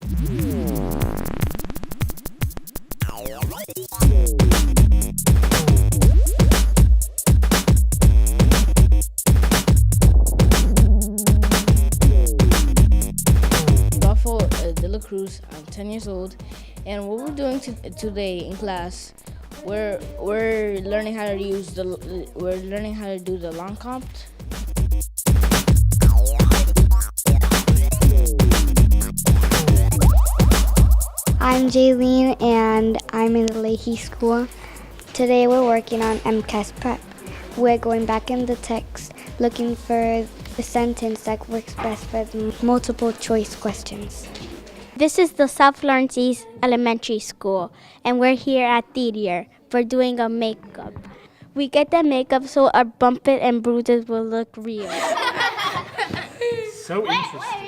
De La Cruz. I'm 10 years old, and what we're doing today in class, we're learning how to do the long comp. I'm Jaylene and I'm in the Leahy School. Today we're working on MCAS prep. We're going back in the text looking for the sentence that works best for the multiple choice questions. This is the South Lawrence East Elementary School, and we're here at Theater for doing a makeup. We get the makeup so our bumps and bruises will look real. So interesting.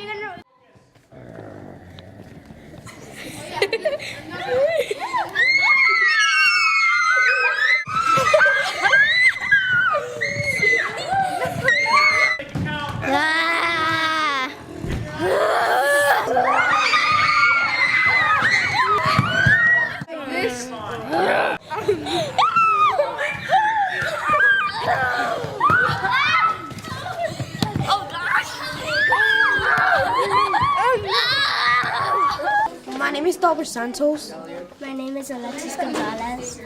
My name is Dalbert Santos. My name is Alexis Gonzalez.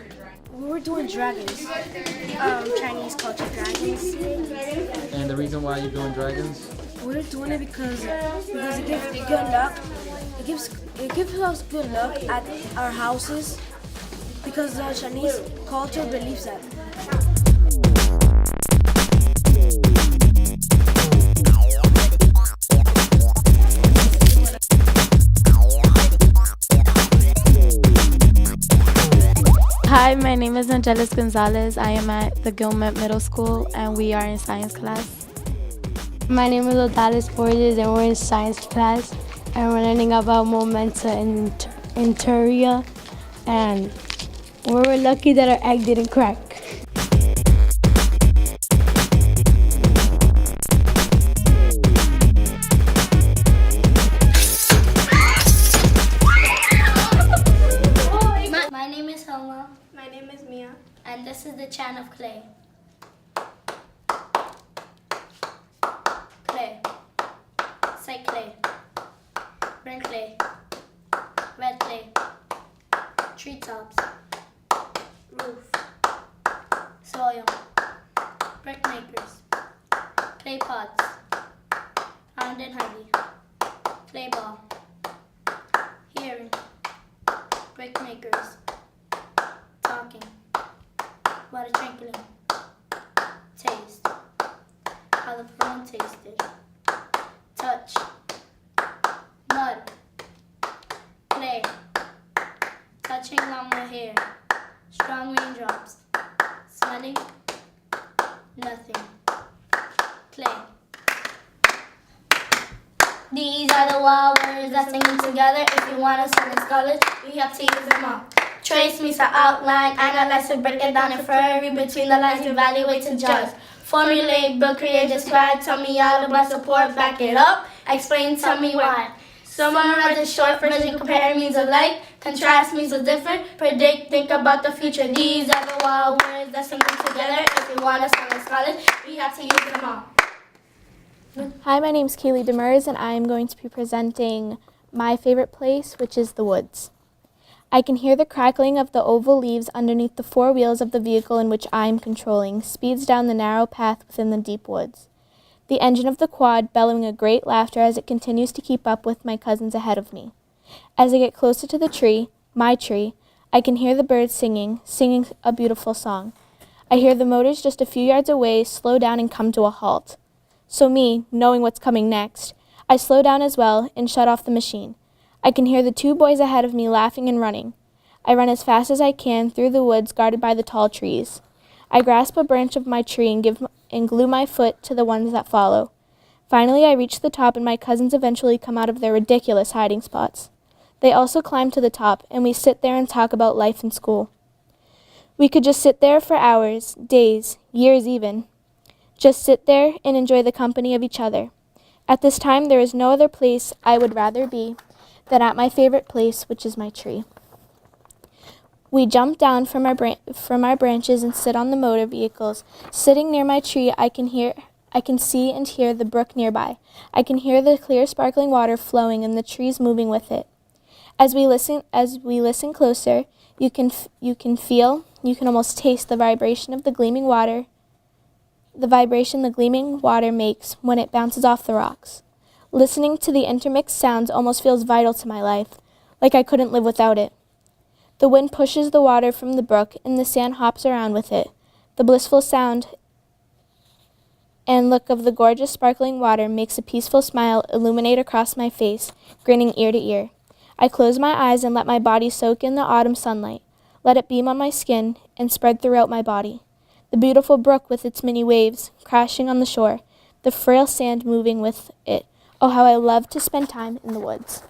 We were doing dragons, Chinese culture dragons. And the reason why you're doing dragons? We're doing it because it gives good luck. It gives us good luck at our houses because the Chinese culture believes that. Hi, my name is Angelis Gonzalez. I am at the Gilmet Middle School and we are in science class. My name is Odalis Borges and we're in science class and we're learning about momenta and interia, and we're lucky that our egg didn't crack. My name is Homa. My name is Mia. And this is the Chan of Clay. Clay. Say clay. Green clay. Red clay. Treetops. Roof. Soil. Brick makers. Clay pots. Round and heavy. Clay ball. Hearing. Brick makers. Talking. Water trampoline. Taste. How the prawn tasted. Touch. Mud. Play. Touching long hair. Strong raindrops. Smelling. Nothing. Play. These are the wild words that singing together. If you want to sing in scholars, we have to use them all. Trace means to outline, analyze to break it down and furry between the lines, evaluate to judge. Formulate, build, create, describe, tell me all about support, back it up, explain, tell me why. Summarize the short version, compare means alike, contrast means a different, predict, think about the future. These are the wild words that sing together. If you want to sing in scholars, we have to use them all. Hi, my name is Kaylee Demers and I am going to be presenting my favorite place, which is the woods. I can hear the crackling of the oval leaves underneath the four wheels of the vehicle in which I am controlling, speeds down the narrow path within the deep woods. The engine of the quad bellowing a great laughter as it continues to keep up with my cousins ahead of me. As I get closer to the tree, my tree, I can hear the birds singing a beautiful song. I hear the motors just a few yards away slow down and come to a halt. So me, knowing what's coming next, I slow down as well and shut off the machine. I can hear the two boys ahead of me laughing and running. I run as fast as I can through the woods guarded by the tall trees. I grasp a branch of my tree and glue my foot to the ones that follow. Finally, I reach the top and my cousins eventually come out of their ridiculous hiding spots. They also climb to the top and we sit there and talk about life in school. We could just sit there for hours, days, years even. Just sit there and enjoy the company of each other. At this time, there is no other place I would rather be than at my favorite place, which is my tree. We jump down from our branches and sit on the motor vehicles. Sitting near my tree, I can see and hear the brook nearby. I can hear the clear sparkling water flowing and the trees moving with it. As we listen closer, you can feel, you can almost taste the vibration of the gleaming water. The vibration the gleaming water makes when it bounces off the rocks. Listening to the intermixed sounds almost feels vital to my life, like I couldn't live without it. The wind pushes the water from the brook and the sand hops around with it. The blissful sound and look of the gorgeous sparkling water makes a peaceful smile illuminate across my face, grinning ear to ear. I close my eyes and let my body soak in the autumn sunlight, let it beam on my skin and spread throughout my body. The beautiful brook with its many waves crashing on the shore, the frail sand moving with it. Oh, how I love to spend time in the woods.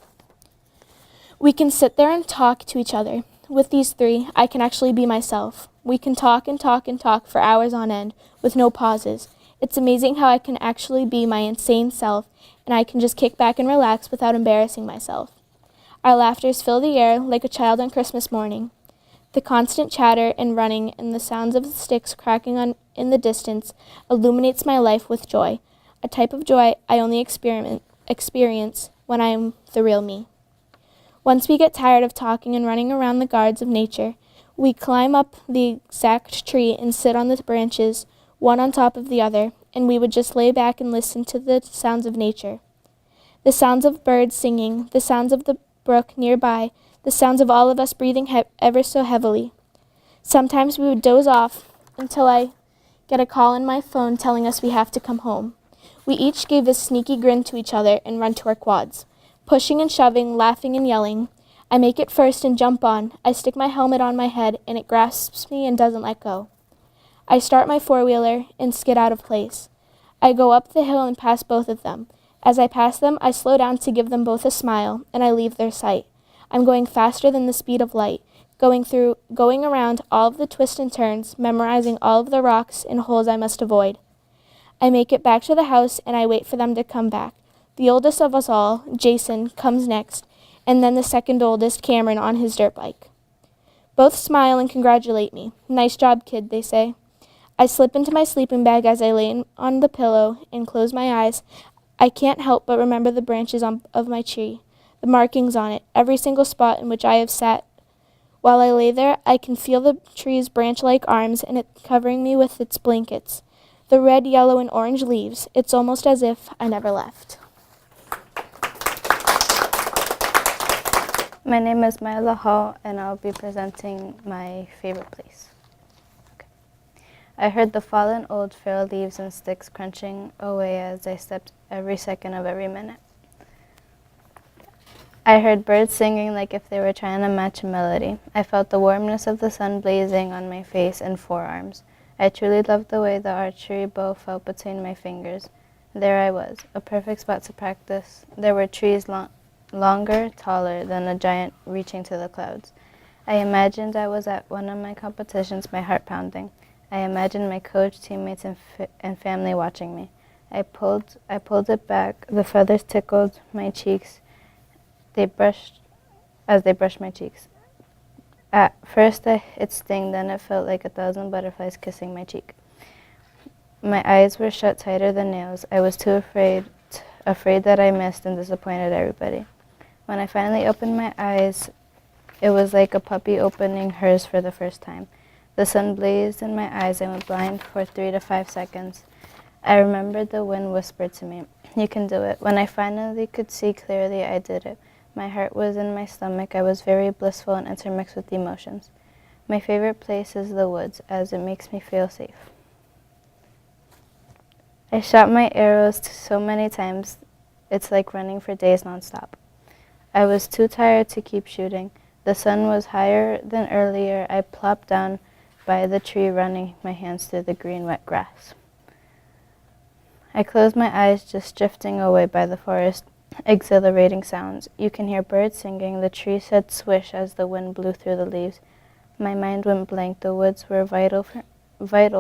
We can sit there and talk to each other. With these three, I can actually be myself. We can talk and talk and talk for hours on end, with no pauses. It's amazing how I can actually be my insane self, and I can just kick back and relax without embarrassing myself. Our laughters fill the air like a child on Christmas morning. The constant chatter and running and the sounds of the sticks cracking in the distance illuminates my life with joy, a type of joy I only experience when I am the real me. Once we get tired of talking and running around the guards of nature, we climb up the exact tree and sit on the branches, one on top of the other, and we would just lay back and listen to the sounds of nature. The sounds of birds singing, the sounds of the brook nearby, the sounds of all of us breathing ever so heavily. Sometimes we would doze off until I get a call on my phone telling us we have to come home. We each gave this sneaky grin to each other and run to our quads. Pushing and shoving, laughing and yelling. I make it first and jump on. I stick my helmet on my head and it grasps me and doesn't let go. I start my four-wheeler and skid out of place. I go up the hill and pass both of them. As I pass them, I slow down to give them both a smile, and I leave their sight. I'm going faster than the speed of light, going around all of the twists and turns, memorizing all of the rocks and holes I must avoid. I make it back to the house and I wait for them to come back. The oldest of us all, Jason, comes next, and then the second oldest, Cameron, on his dirt bike. Both smile and congratulate me. Nice job, kid, they say. I slip into my sleeping bag as I lay on the pillow and close my eyes. I can't help but remember the branches of my tree, the markings on it, every single spot in which I have sat. While I lay there, I can feel the tree's branch-like arms and it covering me with its blankets. The red, yellow, and orange leaves. It's almost as if I never left. My name is Myla Hall, and I'll be presenting my favorite place. Okay. I heard the fallen old frail leaves and sticks crunching away as I stepped every second of every minute. I heard birds singing like if they were trying to match a melody. I felt the warmness of the sun blazing on my face and forearms. I truly loved the way the archery bow felt between my fingers. There I was, a perfect spot to practice. There were trees longer, taller than a giant reaching to the clouds. I imagined I was at one of my competitions, my heart pounding. I imagined my coach, teammates, and family watching me. I pulled it back. The feathers tickled my cheeks. They brushed my cheeks. At first it stung, then it felt like 1,000 butterflies kissing my cheek. My eyes were shut tighter than nails. I was too afraid that I missed and disappointed everybody. When I finally opened my eyes, it was like a puppy opening hers for the first time. The sun blazed in my eyes. I went blind for 3 to 5 seconds. I remembered the wind whispered to me, "You can do it." When I finally could see clearly, I did it. My heart was in my stomach. I was very blissful and intermixed with emotions. My favorite place is the woods, as it makes me feel safe. I shot my arrows so many times, it's like running for days nonstop. I was too tired to keep shooting. The sun was higher than earlier. I plopped down by the tree, running my hands through the green, wet grass. I closed my eyes, just drifting away by the forest. Exhilarating sounds. You can hear birds singing. The tree said swish as the wind blew through the leaves. My mind went blank. The woods were vital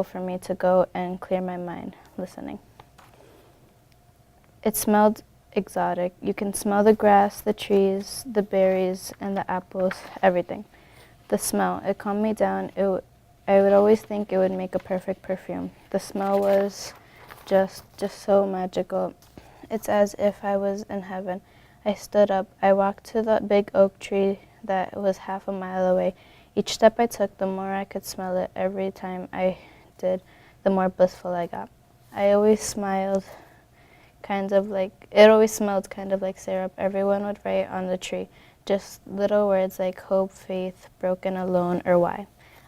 for me to go and clear my mind, listening. It smelled exotic. You can smell the grass, the trees, the berries, and the apples, everything. The smell, it calmed me down. I would always think it would make a perfect perfume. The smell was just so magical. It's as if I was in heaven. I stood up. I walked to the big oak tree that was half a mile away. Each step I took, the more I could smell it. Every time I did, the more blissful I got. I always smiled, it always smelled kind of like syrup. Everyone would write on the tree, just little words like hope, faith, broken, alone, or why.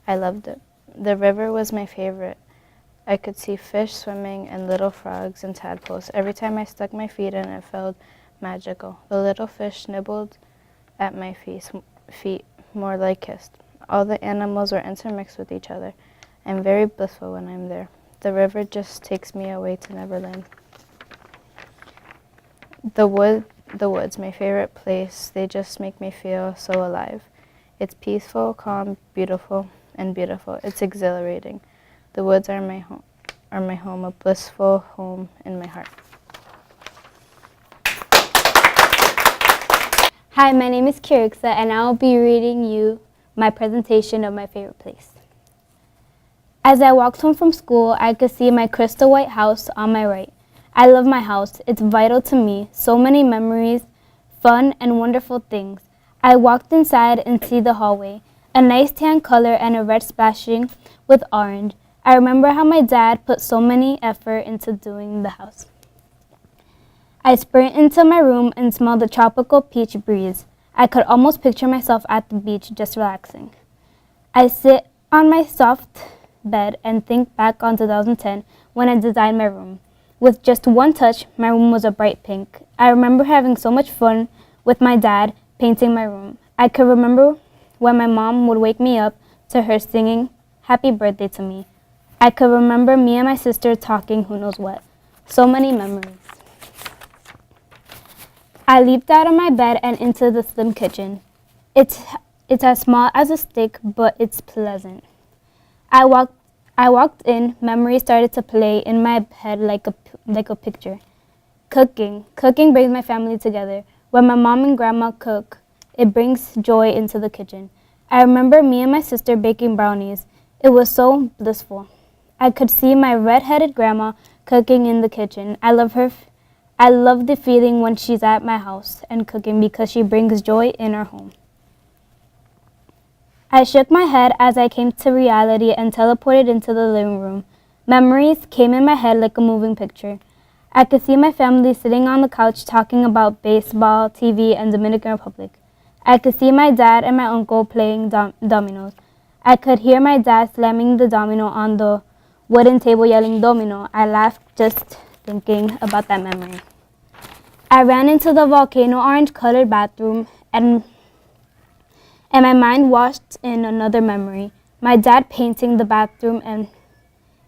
I loved it. The river was my favorite. I could see fish swimming and little frogs and tadpoles. Every time I stuck my feet in, it felt magical. The little fish nibbled at my feet, more like kissed. All the animals were intermixed with each other. I'm very blissful when I'm there. The river just takes me away to Neverland. The woods, my favorite place. They just make me feel so alive. It's peaceful, calm, beautiful, and beautiful. It's exhilarating. The woods are my home, a blissful home in my heart. Hi, my name is Kirixa, and I'll be reading you my presentation of my favorite place. As I walked home from school, I could see my crystal white house on my right. I love my house. It's vital to me. So many memories, fun and wonderful things. I walked inside and see the hallway, a nice tan color and a red splashing with orange. I remember how my dad put so many effort into doing the house. I sprint into my room and smelled the tropical peach breeze. I could almost picture myself at the beach just relaxing. I sit on my soft bed and think back on 2010 when I designed my room. With just one touch, my room was a bright pink. I remember having so much fun with my dad painting my room. I could remember when my mom would wake me up to her singing happy birthday to me. I could remember me and my sister talking who knows what. So many memories. I leaped out of my bed and into the slim kitchen. It's as small as a stick, but it's pleasant. I walked in, memories started to play in my head like a picture. Cooking brings my family together. When my mom and grandma cook, it brings joy into the kitchen. I remember me and my sister baking brownies. It was so blissful. I could see my red-headed grandma cooking in the kitchen. I love her. I love the feeling when she's at my house and cooking because she brings joy in our home. I shook my head as I came to reality and teleported into the living room. Memories came in my head like a moving picture. I could see my family sitting on the couch talking about baseball, TV, and Dominican Republic. I could see my dad and my uncle playing dominoes. I could hear my dad slamming the domino on the wooden table yelling domino. I laughed just thinking about that memory. I ran into the volcano orange colored bathroom and my mind washed in another memory. My dad painting the bathroom and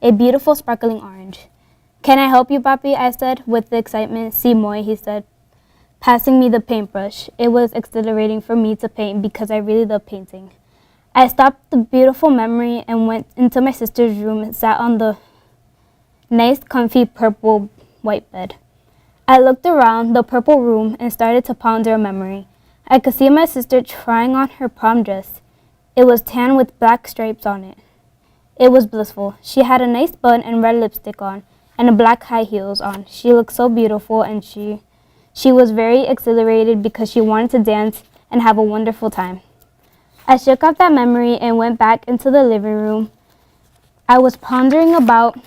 a beautiful sparkling orange. "Can I help you, Papi?" I said with excitement. "Sí, Moy," he said, passing me the paintbrush. It was exhilarating for me to paint because I really love painting. I stopped the beautiful memory and went into my sister's room and sat on the nice, comfy, purple white bed. I looked around the purple room and started to ponder a memory. I could see my sister trying on her prom dress. It was tan with black stripes on it. It was blissful. She had a nice bun and red lipstick on and black high heels on. She looked so beautiful and she was very exhilarated because she wanted to dance and have a wonderful time. I shook off that memory and went back into the living room. I was pondering about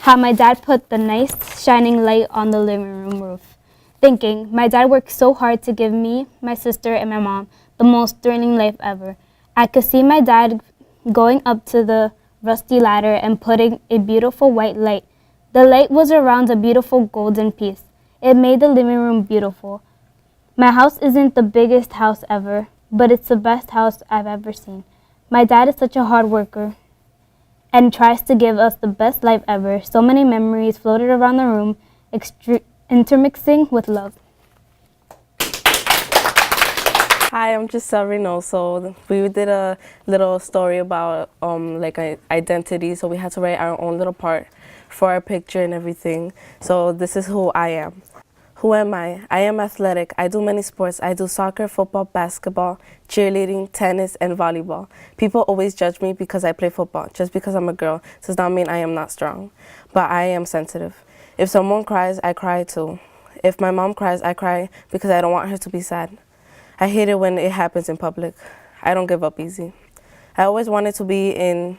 how my dad put the nice shining light on the living room roof, thinking my dad worked so hard to give me, my sister, and my mom the most thrilling life ever. I could see my dad going up to the rusty ladder and putting a beautiful white light. The light was around a beautiful golden piece. It made the living room beautiful. My house isn't the biggest house ever, but it's the best house I've ever seen. My dad is such a hard worker and tries to give us the best life ever. So many memories floated around the room, intermixing with love. Hi, I'm Giselle Reynoso. We did a little story about identity, so we had to write our own little part for our picture and everything. So this is who I am. Who am I? I am athletic. I do many sports. I do soccer, football, basketball, cheerleading, tennis, and volleyball. People always judge me because I play football. Just because I'm a girl does not mean I am not strong. But I am sensitive. If someone cries, I cry too. If my mom cries, I cry because I don't want her to be sad. I hate it when it happens in public. I don't give up easy. I always wanted to be a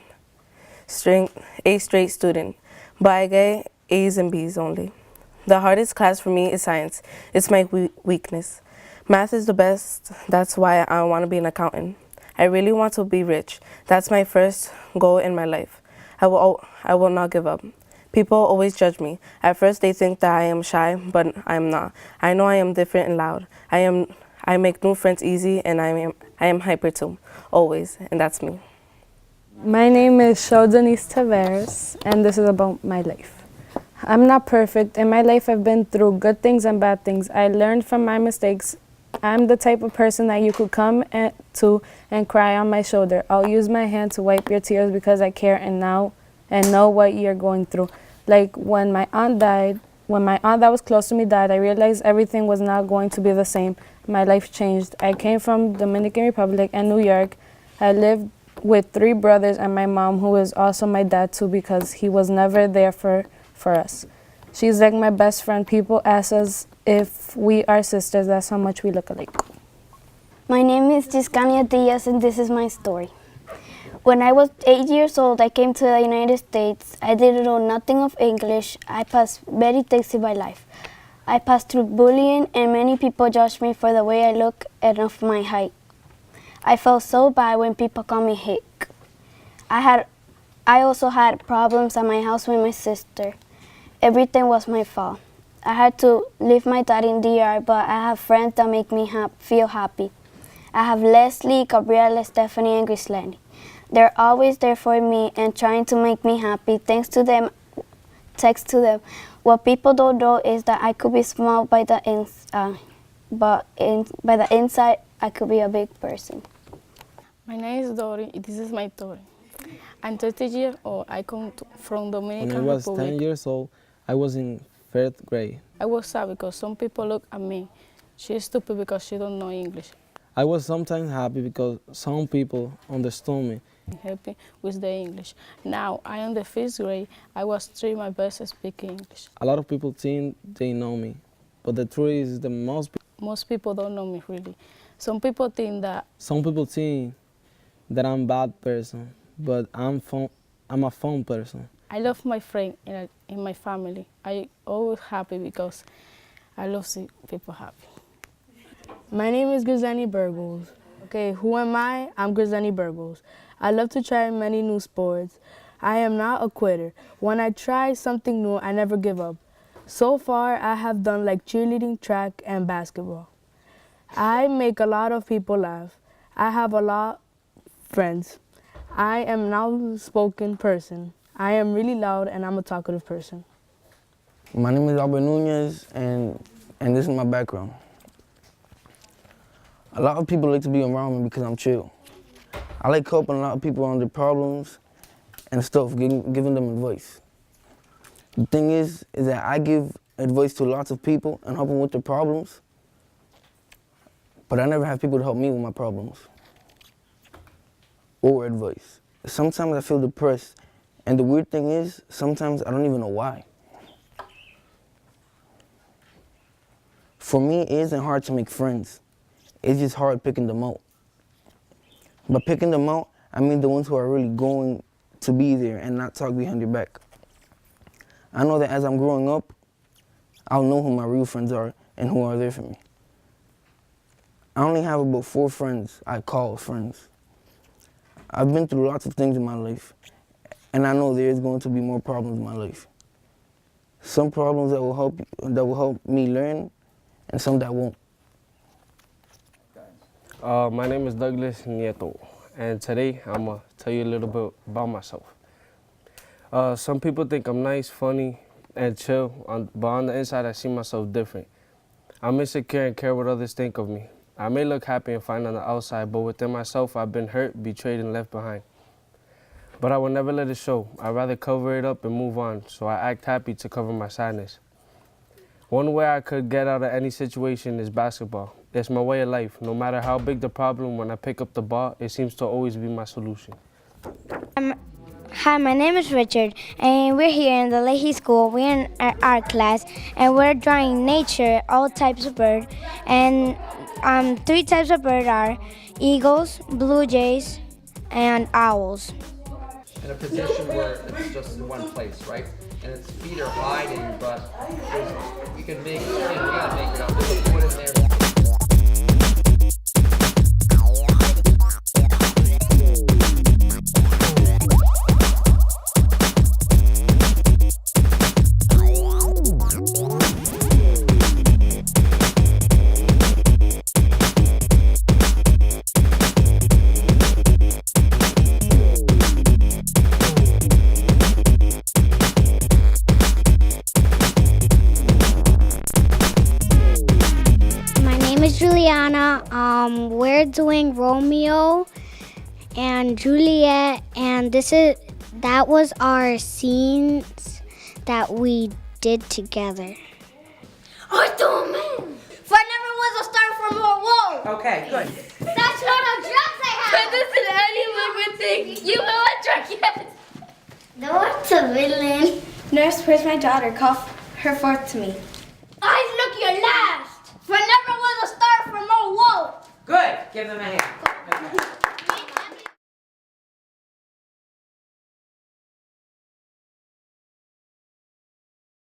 straight student, but I get A's and B's only. The hardest class for me is science. It's my weakness. Math is the best. That's why I want to be an accountant. I really want to be rich. That's my first goal in my life. I will not give up. People always judge me. At first they think that I am shy, but I am not. I know I am different and loud. I make new friends easy, and I am hyper too, always, and that's me. My name is Shodenice Tavares, and this is about my life. I'm not perfect. In my life, I've been through good things and bad things. I learned from my mistakes. I'm the type of person that you could come to and cry on my shoulder. I'll use my hand to wipe your tears because I care and know what you're going through. Like when my aunt that was close to me died, I realized everything was not going to be the same. My life changed. I came from Dominican Republic and New York. I lived with 3 brothers and my mom, who is also my dad too, because he was never there for us. She's like my best friend. People ask us if we are sisters. That's how much we look alike. My name is Giscania Diaz, and this is my story. When I was 8 years old, I came to the United States. I didn't know nothing of English. I passed very tasty by life. I passed through bullying, and many people judged me for the way I look and of my height. I felt so bad when people called me hick. I also had problems at my house with my sister. Everything was my fault. I had to leave my dad in DR, but I have friends that make me feel happy. I have Leslie, Gabriela, Stephanie, and Grisleni. They're always there for me and trying to make me happy. Thanks to them. What people don't know is that I could be small by the inside, but by the inside, I could be a big person. My name is Dori. This is my story. I'm 30 years old. I come from Dominican Republic. When I was 10 years old, I was in 3rd grade. I was sad because some people look at me. She's stupid because she don't know English. I was sometimes happy because some people understood me. Happy with the English. Now I am the 5th grade. I was trying my best to speak English. A lot of people think they know me, but the truth is that most people don't know me really. Some people think that I'm a bad person, but I'm a fun person. I love my friend in my family. I always happy because I love seeing people happy. My name is Grzani Burgos. Okay, who am I? I'm Grzani Burgos. I love to try many new sports. I am not a quitter. When I try something new, I never give up. So far, I have done like cheerleading, track, and basketball. I make a lot of people laugh. I have a lot of friends. I am an outspoken person. I am really loud and I'm a talkative person. My name is Albert Nunez and this is my background. A lot of people like to be around me because I'm chill. I like helping a lot of people on their problems and stuff, giving them advice. The thing is that I give advice to lots of people and help them with their problems, but I never have people to help me with my problems or advice. Sometimes I feel depressed. And the weird thing is, sometimes I don't even know why. For me, it isn't hard to make friends. It's just hard picking them out. By picking them out, I mean the ones who are really going to be there and not talk behind your back. I know that as I'm growing up, I'll know who my real friends are and who are there for me. I only have about 4 friends I call friends. I've been through lots of things in my life. And I know there is going to be more problems in my life. Some problems that will help me learn, and some that won't. My name is Douglas Nieto, and today I'm gonna tell you a little bit about myself. Some people think I'm nice, funny, and chill, but on the inside I see myself different. I'm insecure and care what others think of me. I may look happy and fine on the outside, but within myself I've been hurt, betrayed, and left behind. But I will never let it show. I'd rather cover it up and move on, so I act happy to cover my sadness. One way I could get out of any situation is basketball. It's my way of life. No matter how big the problem, when I pick up the ball, it seems to always be my solution. Hi, my name is Richard, and we're here in the Leahy School. We're in our art class, and we're drawing nature, all types of bird. And 3 types of bird are eagles, blue jays, and owls. In a position where it's just in one place, right? And its feet are hiding, but you can make, we gotta make it up. There's a wood in there. Juliana. We're doing Romeo and Juliet, and that was our scenes that we did together. Arthur, man! For I never was a star from a wall. Okay, good. That's not a dress I have. But this is any living thing. You know what dress yet? No, what's a villain? Nurse, where's my daughter? Call her forth to me. I look your last. For I never was a star from a wall. Good. Give them a hand.